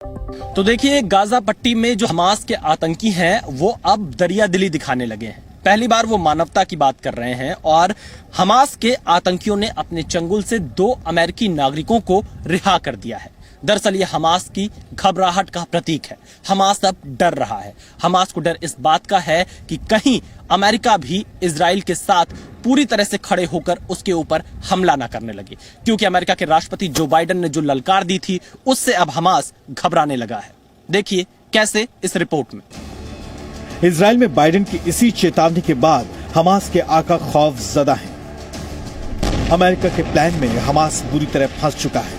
तो देखिए, गाजा पट्टी में जो हमास के आतंकी हैं वो अब दरियादिली दिखाने लगे हैं। पहली बार वो मानवता की बात कर रहे हैं और हमास के आतंकियों ने अपने चंगुल से 2 अमेरिकी नागरिकों को रिहा कर दिया है। दरअसल ये हमास की घबराहट का प्रतीक है। हमास अब डर रहा है। हमास को डर इस बात का है कि कहीं अमेरिका भी इजराइल के साथ पूरी तरह से खड़े होकर उसके ऊपर हमला ना करने लगे, क्योंकि अमेरिका के राष्ट्रपति जो बाइडेन ने जो ललकार दी थी उससे अब हमास घबराने लगा है। देखिए कैसे इस रिपोर्ट में। इजराइल में बाइडेन की इसी चेतावनी के बाद हमास के आका खौफ ज़दा हैं। अमेरिका के प्लान में हमास बुरी तरह फंस चुका है।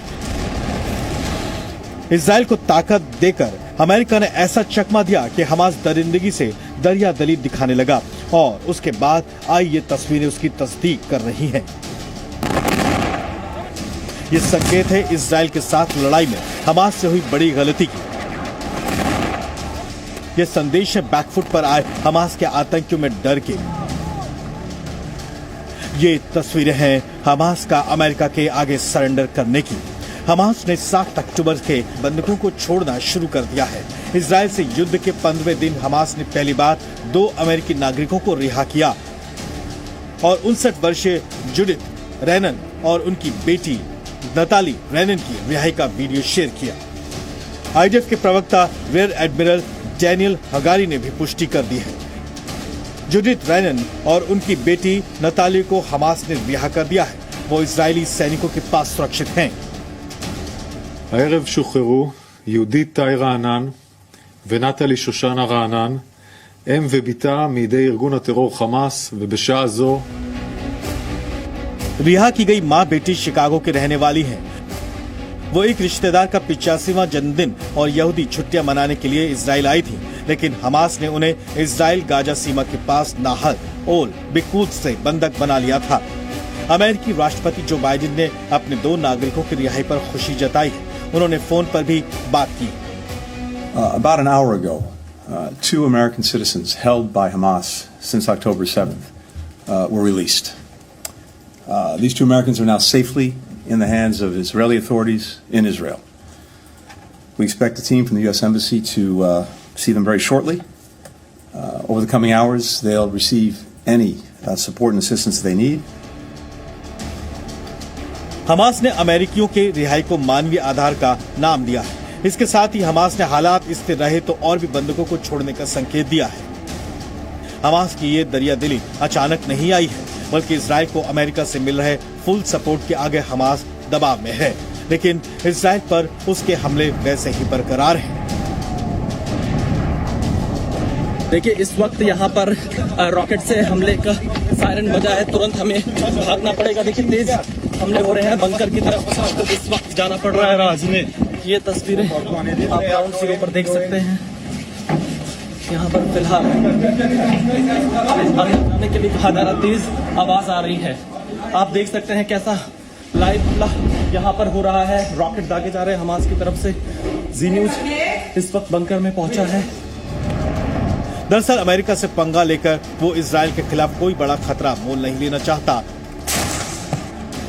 इजराइल को ताकत देकर अमेरिका ने ऐसा चकमा दिया कि हमास दरिंदगी से दरिया दली दिखाने लगा और उसके बाद आई ये तस्वीरें उसकी तस्दीक कर रही हैं। ये संकेत है इजराइल के साथ लड़ाई में हमास से हुई बड़ी गलती की। ये संदेश है बैकफुट पर आए हमास के आतंकियों में डर के। ये तस्वीरें हैं हमास का अमेरिका के आगे सरेंडर करने की। हमास ने 7 अक्टूबर के बंधकों को छोड़ना शुरू कर दिया है। इजराइल से युद्ध के 15वें दिन हमास ने पहली बार 2 अमेरिकी नागरिकों को रिहा किया और 59 वर्षीय जुडिथ रैनन और उनकी बेटी नताली रैनन की रिहाई का वीडियो शेयर किया। आईडीएफ के प्रवक्ता रियर एडमिरल डैनियल हगारी ने भी पुष्टि कर दी है। जुडिथ रैनन और उनकी बेटी नताली को हमास ने रिहा कर दिया है। वो इजरायली सैनिकों के पास सुरक्षित हैं। הערב שוחררו יהודית טאי רענן ונטלי שושנה רענן, אם וביתה מידי ארגון הטרור חמאס, ובשעה זו रिहा की गई मां बेटी शिकागो के रहने वाली हैं। वो एक रिश्तेदार का 85वां जन्मदिन और यहूदी छुट्टियां मनाने के लिए इजराइल आई थी, लेकिन हमास ने उन्हें इजराइल गाजा सीमा के पास नाहर ओल बिकुद्स से बंधक बना लिया था। अमेरिकी राष्ट्रपति जो बाइडेन ने अपने 2 नागरिकों की रिहाई पर खुशी जताई है। उन्होंने फोन पर भी बात की। About an hour ago, 2 American citizens held by Hamas since October 7th were released. These 2 Americans are now safely in the hands of Israeli authorities in Israel. We expect a team from the U.S. Embassy to see them very shortly. Over the coming hours, they'll receive any support and assistance they need. Hamas ने अमेरिकियों के रिहाई को मानवीय आधार का नाम दिया है। इसके साथ ही हमास ने हालात स्थिर रहे तो और भी बंधकों को छोड़ने का संकेत दिया है। हमास की ये दरियादिली अचानक नहीं आई है, बल्कि इजराइल को अमेरिका से मिल रहे फुल सपोर्ट के आगे हमास दबाव में है, लेकिन इजराइल पर उसके हमले वैसे ही बरकरार हैं। देखिए, इस वक्त यहाँ पर रॉकेट से हमले का सायरन बजा है। तुरंत हमें भागना पड़ेगा। देखिए, तेज हमले हो रहे हैं बंकर की तरफ। तो इस वक्त जाना पड़ रहा है राज में। ये तस्वीरें आप ग्राउंड जीरो पर देख सकते हैं। यहाँ पर फिलहाल जाने के लिए कहा जा रहा, तेज आवाज आ रही है। आप देख सकते हैं कैसा लाइव हमला यहाँ पर हो रहा है। रॉकेट दागे जा रहे हैं हमास की तरफ से। जी न्यूज इस वक्त बंकर में पहुंचा है। दरअसल अमेरिका से पंगा लेकर वो इजराइल के खिलाफ कोई बड़ा खतरा मोल नहीं लेना चाहता,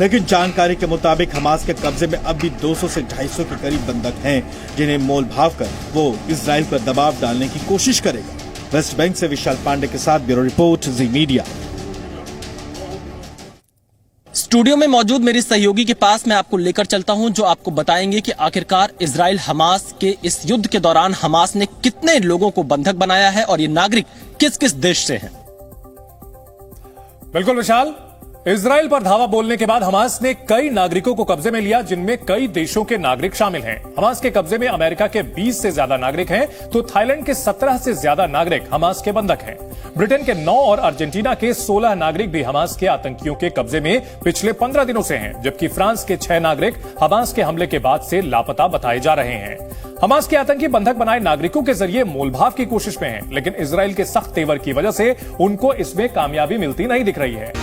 लेकिन जानकारी के मुताबिक हमास के कब्जे में अब भी 200 से 250 के करीब बंधक हैं, जिन्हें मोल भाव कर वो इजराइल पर दबाव डालने की कोशिश करेगा। वेस्ट बैंक से विशाल पांडे के साथ ब्यूरो रिपोर्ट, जी मीडिया। स्टूडियो में मौजूद मेरी सहयोगी के पास मैं आपको लेकर चलता हूं, जो आपको बताएंगे कि आखिरकार इजराइल हमास के इस युद्ध के दौरान हमास ने कितने लोगों को बंधक बनाया है और ये नागरिक किस किस देश से हैं। बिल्कुल विशाल, इजराइल पर धावा बोलने के बाद हमास ने कई नागरिकों को कब्जे में लिया, जिनमें कई देशों के नागरिक शामिल हैं। हमास के कब्जे में अमेरिका के 20 से ज्यादा नागरिक हैं, तो थाईलैंड के 17 से ज्यादा नागरिक हमास के बंधक हैं। ब्रिटेन के 9 और अर्जेंटीना के 16 नागरिक भी हमास के आतंकियों के कब्जे में पिछले 15 दिनों से हैं, जबकि फ्रांस के 6 नागरिक हमास के हमले के बाद से लापता बताए जा रहे हैं। हमास के आतंकी बंधक बनाए नागरिकों के जरिए मोलभाव की कोशिश में हैं, लेकिन इजराइल के सख्त तेवर की वजह से उनको इसमें कामयाबी मिलती नहीं दिख रही है।